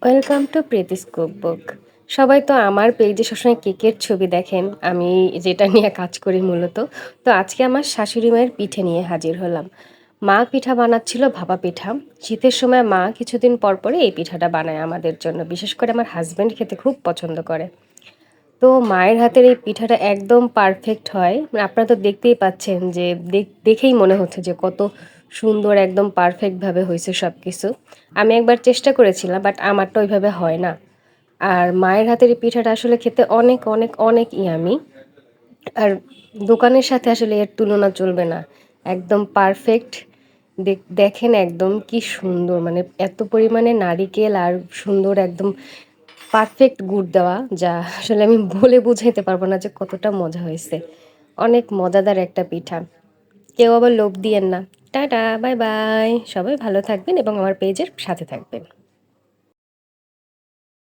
Welcome to Preeti's cookbook. সবাই তো আমার পেজে সবসময় কেকের ছবি দেখেন, আমি যেটা নিয়ে কাজ করি মূলত। তো আজকে আমার শাশুড়ি মায়ের পিঠে নিয়ে হাজির হলাম। মা পিঠা বানাচ্ছিল, ভাপা পিঠা। শীতের সময় মা কিছুদিন পর পরে এই পিঠাটা বানায় আমাদের জন্য, বিশেষ করে আমার হাজব্যান্ড খেতে খুব পছন্দ করে। তো মায়ের হাতের এই পিঠাটা একদম পারফেক্ট হয়। মানে আপনারা তো দেখতেই পাচ্ছেন যে দেখেই মনে হচ্ছে যে কত সুন্দর, একদম পারফেক্টভাবে হয়েছে সব কিছু। আমি একবার চেষ্টা করেছিলাম, বাট আমারটা ওইভাবে হয় না। আর মায়ের হাতের এই পিঠাটা আসলে খেতে অনেক অনেক অনেক ইয়ামি। আর দোকানের সাথে আসলে এর তুলনা চলবে না। একদম পারফেক্ট। দেখেন একদম কি সুন্দর, মানে এত পরিমাণে নারিকেল আর সুন্দর একদম পারফেক্ট গুড় দেওয়া, যা আসলে আমি বলে বুঝাইতে পারবো না যে কতটা মজা হয়েছে। অনেক মজাদার একটা পিঠা। কেউ আবার লোভ দিয়েন না। Tata, bye bye. সবাই ভালো থাকবেন এবং আমার পেজের সাথে থাকবেন।